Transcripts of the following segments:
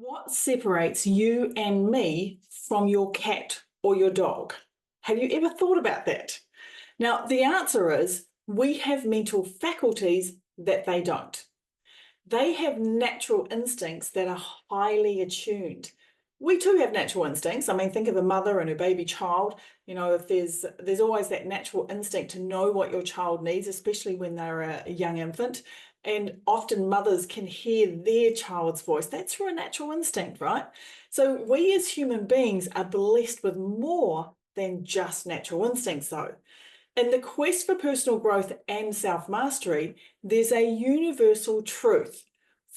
What separates you and me from your cat or your dog? Have you ever thought about that? Now, the answer is we have mental faculties that they don't. They have natural instincts that are highly attuned. We too have natural instincts. I mean, think of a mother and her baby child. If there's always that natural instinct to know what your child needs, especially when they're a young infant. And often mothers can hear their child's voice. That's through a natural instinct, right? So we as human beings are blessed with more than just natural instincts, though. In the quest for personal growth and self-mastery, there's a universal truth.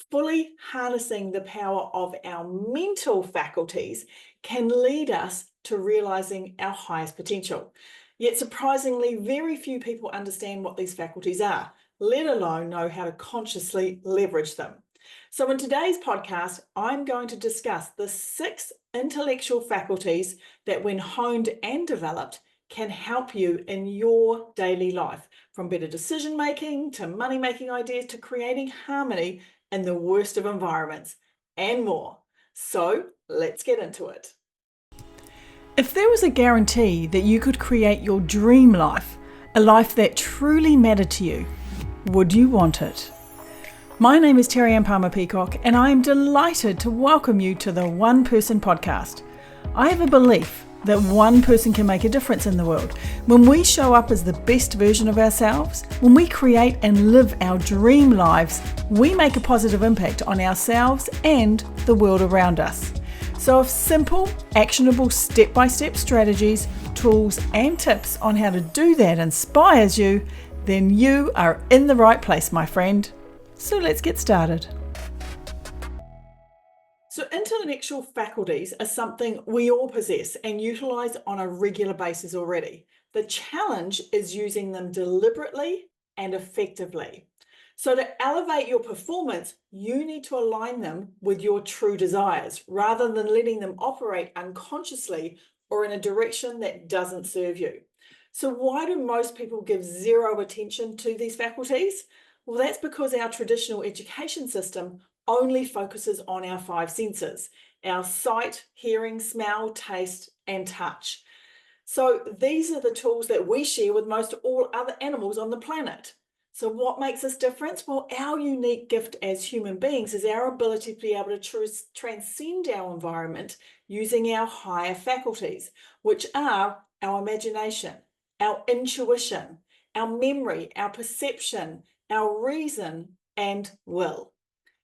Fully harnessing the power of our mental faculties can lead us to realizing our highest potential. Yet surprisingly, very few people understand what these faculties are, let alone know how to consciously leverage them. So in today's podcast, I'm going to discuss the 6 intellectual faculties that, when honed and developed, can help you in your daily life, from better decision making to money making ideas to creating harmony in the worst of environments and more. So let's get into it. If there was a guarantee that you could create your dream life, a life that truly mattered to you, would you want it? My name is Terriane Palmer-Peacock, and I am delighted to welcome you to the One Person Podcast. I have a belief that one person can make a difference in the world. When we show up as the best version of ourselves, when we create and live our dream lives, we make a positive impact on ourselves and the world around us. So if simple, actionable, step-by-step strategies, tools and tips on how to do that inspires you, then you are in the right place, my friend. So let's get started. So intellectual faculties are something we all possess and utilize on a regular basis already. The challenge is using them deliberately and effectively. So to elevate your performance, you need to align them with your true desires rather than letting them operate unconsciously or in a direction that doesn't serve you. So why do most people give zero attention to these faculties? Well, that's because our traditional education system only focuses on our 5 senses, our sight, hearing, smell, taste, and touch. So these are the tools that we share with most all other animals on the planet. So what makes us different? Well, our unique gift as human beings is our ability to be able to transcend our environment using our higher faculties, which are our imagination, our intuition, our memory, our perception, our reason, and will.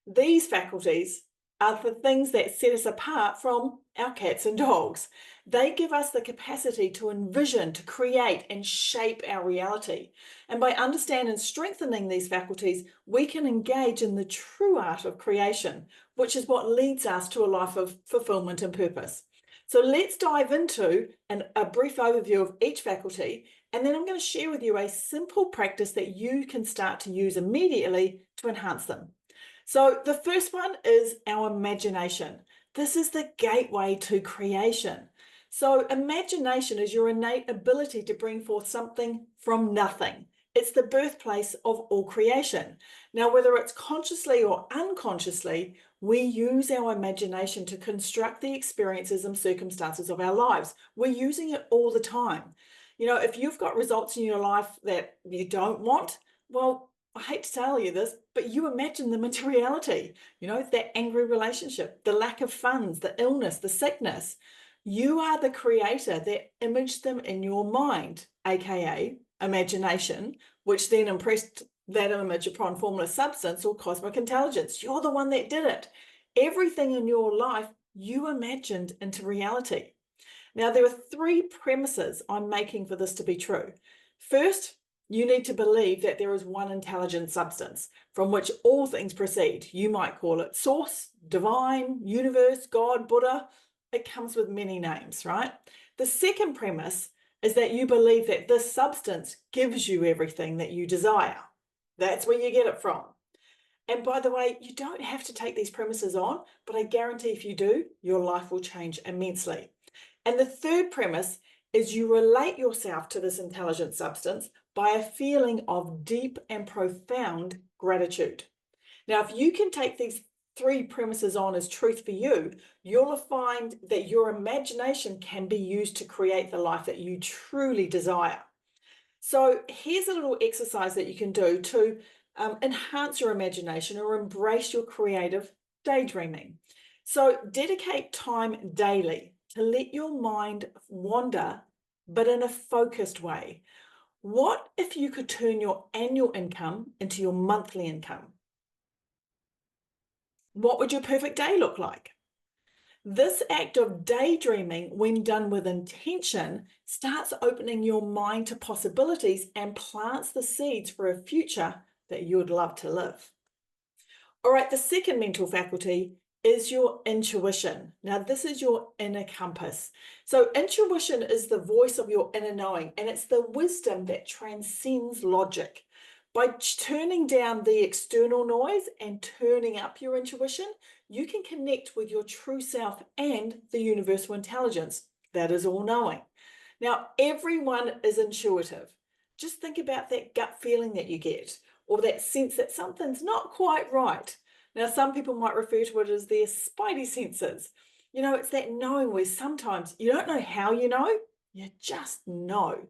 These faculties are the things that set us apart from our cats and dogs. They give us the capacity to envision, to create, and shape our reality. And by understanding and strengthening these faculties, we can engage in the true art of creation, which is what leads us to a life of fulfillment and purpose. So let's dive into a brief overview of each faculty, and then I'm going to share with you a simple practice that you can start to use immediately to enhance them. So the first one is our imagination. This is the gateway to creation. So imagination is your innate ability to bring forth something from nothing. It's the birthplace of all creation. Now, whether it's consciously or unconsciously, we use our imagination to construct the experiences and circumstances of our lives. We're using it all the time. If you've got results in your life that you don't want, well, I hate to tell you this, but you imagine them into reality. That angry relationship, the lack of funds, the illness, the sickness. You are the creator that imaged them in your mind, aka imagination, which then impressed that image upon formless substance or cosmic intelligence. You're the one that did it. Everything in your life you imagined into reality. Now, there are 3 premises I'm making for this to be true. First, you need to believe that there is one intelligent substance from which all things proceed. You might call it source, divine, universe, God, Buddha. It comes with many names, right? The second premise is that you believe that this substance gives you everything that you desire. That's where you get it from. And by the way, you don't have to take these premises on, but I guarantee if you do, your life will change immensely. And the third premise is you relate yourself to this intelligent substance by a feeling of deep and profound gratitude. Now, if you can take these 3 premises on as truth for you, you'll find that your imagination can be used to create the life that you truly desire. So here's a little exercise that you can do to enhance your imagination or embrace your creative daydreaming. So dedicate time daily to let your mind wander, but in a focused way. What if you could turn your annual income into your monthly income? What would your perfect day look like? This act of daydreaming, when done with intention, starts opening your mind to possibilities and plants the seeds for a future that you would love to live. All right, the second mental faculty is your intuition. Now, this is your inner compass. So intuition is the voice of your inner knowing, and it's the wisdom that transcends logic. By turning down the external noise and turning up your intuition, you can connect with your true self and the universal intelligence that is all knowing. Now, everyone is intuitive. Just think about that gut feeling that you get, or that sense that something's not quite right. Now, some people might refer to it as their spidey senses. You know, it's that knowing where sometimes you don't know how you know, you just know.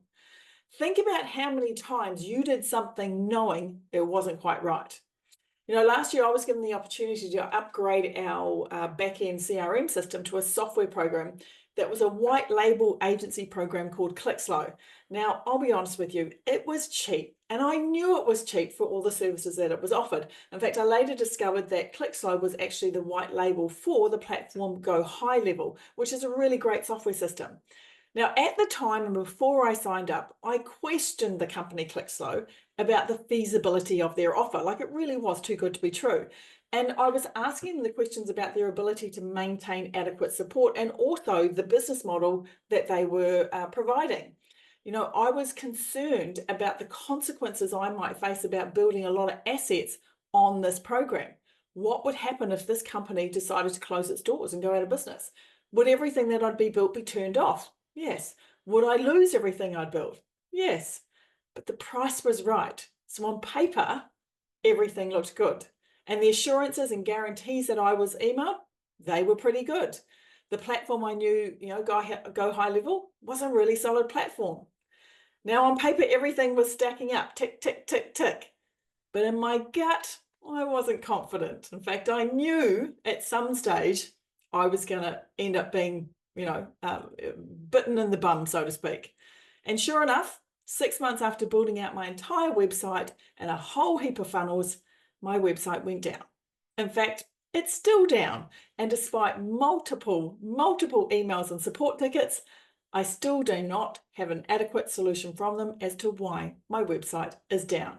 Think about how many times you did something knowing it wasn't quite right. You know, last year I was given the opportunity to upgrade our back-end CRM system to a software program that was a white label agency program called ClickSlow. Now, I'll be honest with you, it was cheap, and I knew it was cheap for all the services that it was offered. In fact, I later discovered that ClickSlow was actually the white label for the platform Go High Level, which is a really great software system. Now, at the time and before I signed up, I questioned the company ClickSlow about the feasibility of their offer. Like, it really was too good to be true. And I was asking them the questions about their ability to maintain adequate support and also the business model that they were providing. You know, I was concerned about the consequences I might face about building a lot of assets on this program. What would happen if this company decided to close its doors and go out of business? Would everything that I'd built be turned off? Yes. Would I lose everything I'd built? Yes. But the price was right. So on paper, everything looked good. And the assurances and guarantees that I was emailed, they were pretty good. The platform I knew, you know, Go High Level was a really solid platform. Now on paper, everything was stacking up, tick, tick, tick, tick. But in my gut, I wasn't confident. In fact, I knew at some stage I was going to end up being, you know, bitten in the bum, so to speak. And sure enough, 6 months after building out my entire website and a whole heap of funnels, my website went down. In fact, it's still down. And despite multiple emails and support tickets, I still do not have an adequate solution from them as to why my website is down.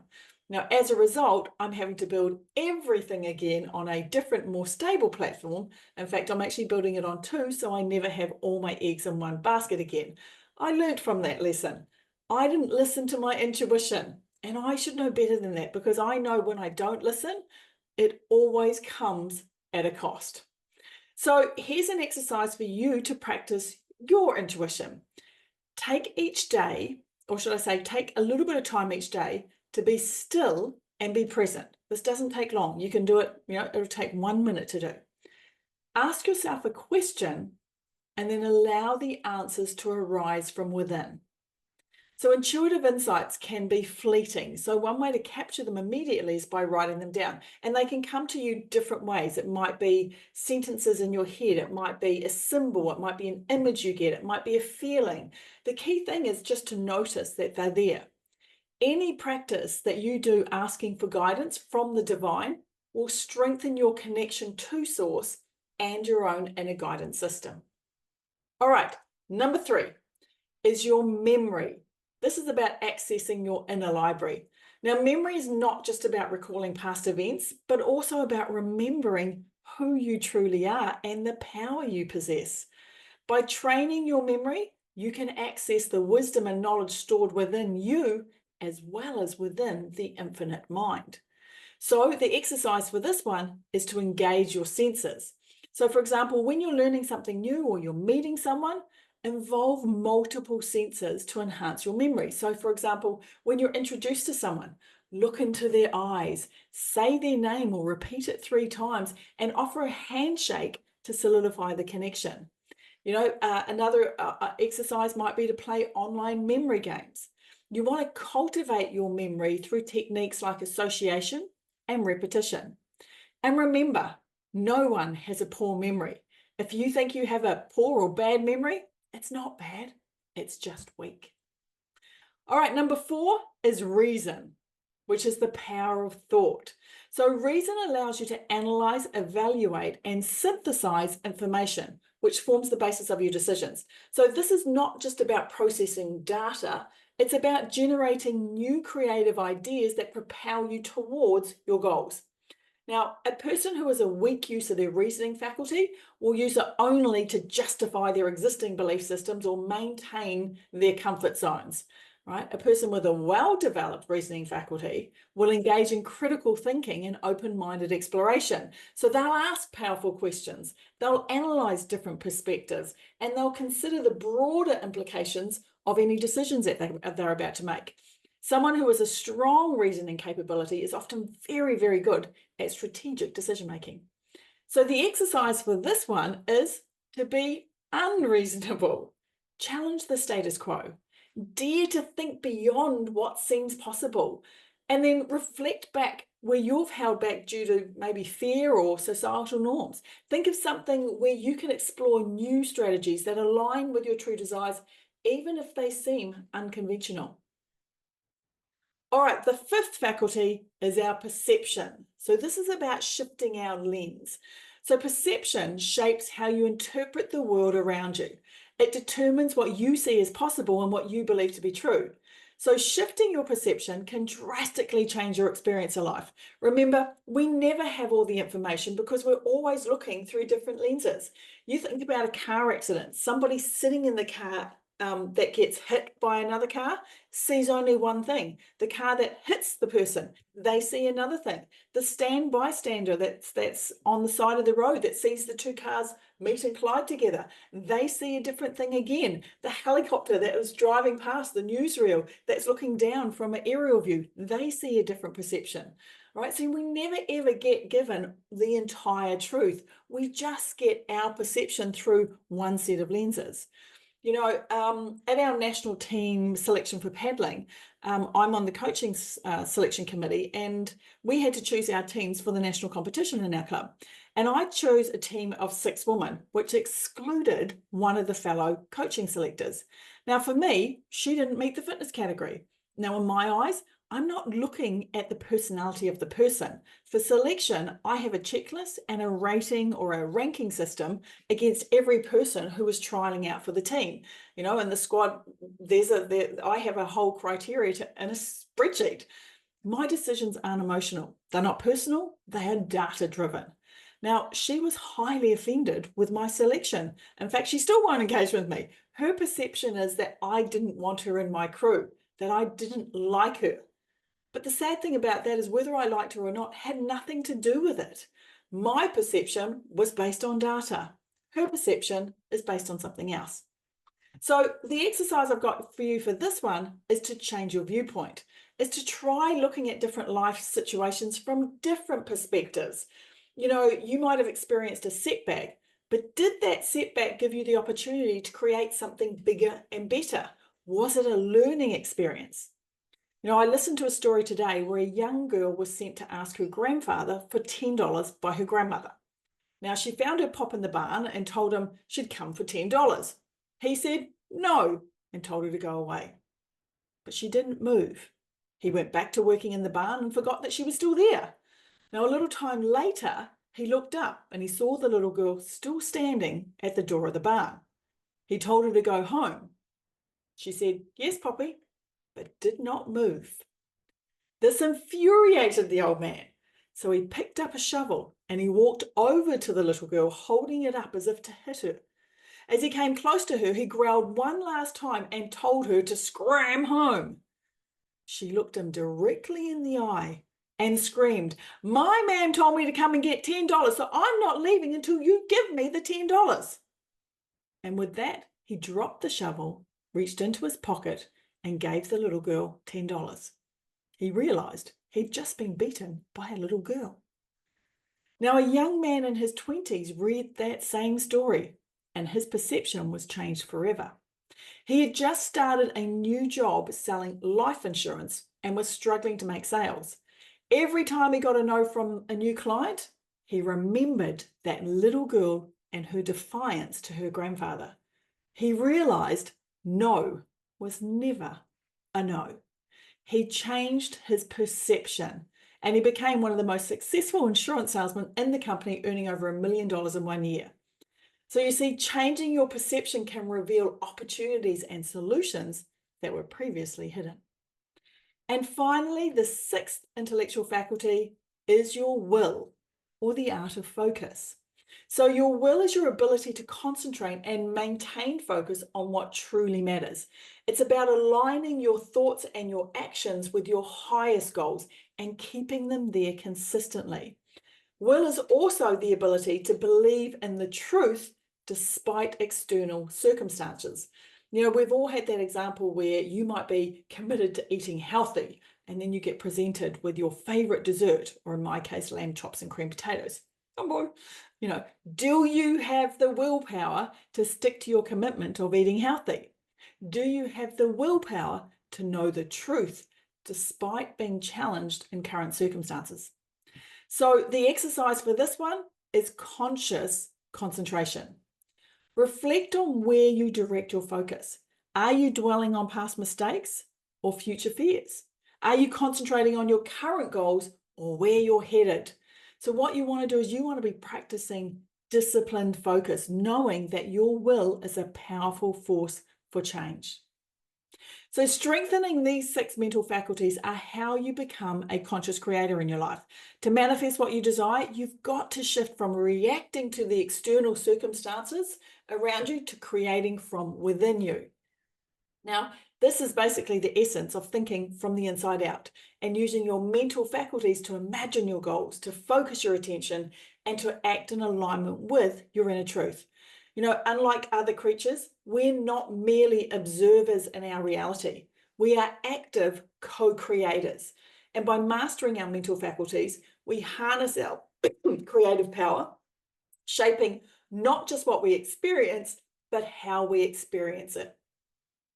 Now, as a result, I'm having to build everything again on a different, more stable platform. In fact, I'm actually building it on 2, so I never have all my eggs in one basket again. I learned from that lesson. I didn't listen to my intuition, and I should know better than that, because I know when I don't listen, it always comes at a cost. So here's an exercise for you to practice your intuition. Take each day, or should I say, take a little bit of time each day to be still and be present. This doesn't take long. You can do it, you know, it'll take 1 minute to do. Ask yourself a question and then allow the answers to arise from within. So intuitive insights can be fleeting. So one way to capture them immediately is by writing them down. And they can come to you different ways. It might be sentences in your head. It might be a symbol. It might be an image you get. It might be a feeling. The key thing is just to notice that they're there. Any practice that you do asking for guidance from the divine will strengthen your connection to source and your own inner guidance system. All right, number 3 is your memory. This is about accessing your inner library. Now, memory is not just about recalling past events, but also about remembering who you truly are and the power you possess. By training your memory, you can access the wisdom and knowledge stored within you as well as within the infinite mind. So the exercise for this one is to engage your senses. So for example, when you're learning something new or you're meeting someone, involve multiple senses to enhance your memory. So for example, when you're introduced to someone, look into their eyes, say their name or repeat it 3 times, and offer a handshake to solidify the connection. Another exercise might be to play online memory games. You want to cultivate your memory through techniques like association and repetition. And remember, no one has a poor memory. If you think you have a poor or bad memory, it's not bad, it's just weak. All right, number 4 is reason, which is the power of thought. So reason allows you to analyze, evaluate, and synthesize information, which forms the basis of your decisions. So this is not just about processing data, it's about generating new creative ideas that propel you towards your goals. Now, a person who has a weak use of their reasoning faculty will use it only to justify their existing belief systems or maintain their comfort zones, right? A person with a well-developed reasoning faculty will engage in critical thinking and open-minded exploration. So they'll ask powerful questions, they'll analyze different perspectives, and they'll consider the broader implications of any decisions that they're about to make. Someone who has a strong reasoning capability is often very, very good at strategic decision-making. So the exercise for this one is to be unreasonable. Challenge the status quo. Dare to think beyond what seems possible. And then reflect back where you've held back due to maybe fear or societal norms. Think of something where you can explore new strategies that align with your true desires, even if they seem unconventional. All right, the 5th faculty is our perception. So this is about shifting our lens. So perception shapes how you interpret the world around you. It determines what you see as possible and what you believe to be true. So shifting your perception can drastically change your experience of life. Remember, we never have all the information because we're always looking through different lenses. You think about a car accident. Somebody sitting in the car that gets hit by another car sees only one thing. The car that hits the person, they see another thing. The bystander that's on the side of the road that sees the 2 cars meet and collide together, they see a different thing again. The helicopter that was driving past, the newsreel that's looking down from an aerial view, they see a different perception. Right? So we never ever get given the entire truth. We just get our perception through one set of lenses. At our national team selection for paddling, I'm on the coaching selection committee, and we had to choose our teams for the national competition in our club. And I chose a team of 6 women, which excluded one of the fellow coaching selectors. Now, for me, she didn't meet the fitness category. Now, in my eyes, I'm not looking at the personality of the person. For selection, I have a checklist and a rating or a ranking system against every person who is trialing out for the team. In the squad, I have a whole criteria in a spreadsheet. My decisions aren't emotional. They're not personal. They are data-driven. Now, she was highly offended with my selection. In fact, she still won't engage with me. Her perception is that I didn't want her in my crew, that I didn't like her. But the sad thing about that is whether I liked her or not had nothing to do with it. My perception was based on data. Her perception is based on something else. So the exercise I've got for you for this one is to change your viewpoint. Is to try looking at different life situations from different perspectives. You might have experienced a setback, but did that setback give you the opportunity to create something bigger and better? Was it a learning experience? I listened to a story today where a young girl was sent to ask her grandfather for $10 by her grandmother. Now, she found her pop in the barn and told him she'd come for $10. He said no and told her to go away. But she didn't move. He went back to working in the barn and forgot that she was still there. Now, a little time later, he looked up and he saw the little girl still standing at the door of the barn. He told her to go home. She said, "Yes, Poppy," but did not move. This infuriated the old man. So he picked up a shovel and he walked over to the little girl, holding it up as if to hit her. As he came close to her, he growled one last time and told her to scram home. She looked him directly in the eye and screamed, "My man told me to come and get $10, so I'm not leaving until you give me the $10. And with that, he dropped the shovel, reached into his pocket, and gave the little girl $10. He realized he'd just been beaten by a little girl. Now, a young man in his 20s read that same story, and his perception was changed forever. He had just started a new job selling life insurance and was struggling to make sales. Every time he got a no from a new client, he remembered that little girl and her defiance to her grandfather. He realized no was never a no. He changed his perception and he became one of the most successful insurance salesmen in the company, earning over $1 million in 1 year. So you see, changing your perception can reveal opportunities and solutions that were previously hidden. And finally, the sixth intellectual faculty is your will, or the art of focus. So your will is your ability to concentrate and maintain focus on what truly matters. It's about aligning your thoughts and your actions with your highest goals and keeping them there consistently. Will is also the ability to believe in the truth despite external circumstances. You know, we've all had that example where you might be committed to eating healthy and then you get presented with your favorite dessert, or in my case, lamb chops and cream potatoes. Oh boy, you know, do you have the willpower to stick to your commitment of eating healthy? Do you have the willpower to know the truth despite being challenged in current circumstances? So the exercise for this one is conscious concentration. Reflect on where you direct your focus. Are you dwelling on past mistakes or future fears? Are you concentrating on your current goals or where you're headed? So what you want to do is you want to be practicing disciplined focus, knowing that your will is a powerful force for change. So strengthening these 6 mental faculties are how you become a conscious creator in your life. To manifest what you desire, you've got to shift from reacting to the external circumstances around you to creating from within you. Now, this is basically the essence of thinking from the inside out and using your mental faculties to imagine your goals, to focus your attention, and to act in alignment with your inner truth. You know, unlike other creatures, we're not merely observers in our reality. We are active co-creators. And by mastering our mental faculties, we harness our creative power, shaping not just what we experience, but how we experience it.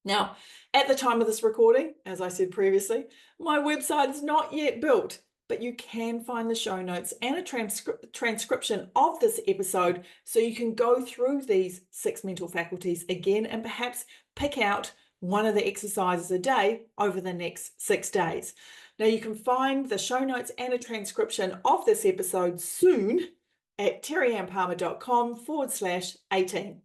Now, at the time of this recording, as I said previously, my website is not yet built, but you can find the show notes and a transcription of this episode so you can go through these 6 mental faculties again and perhaps pick out one of the exercises a day over the next 6 days. Now, you can find the show notes and a transcription of this episode soon at terrianepalmer.com/18.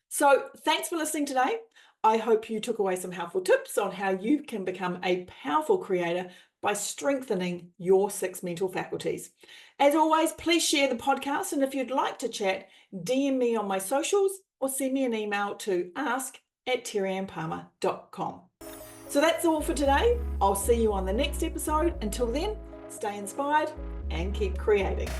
So thanks for listening today. I hope you took away some helpful tips on how you can become a powerful creator by strengthening your 6 mental faculties. As always, please share the podcast, and if you'd like to chat, DM me on my socials or send me an email to ask@terrianepalmer.com. So that's all for today. I'll see you on the next episode. Until then, stay inspired and keep creating.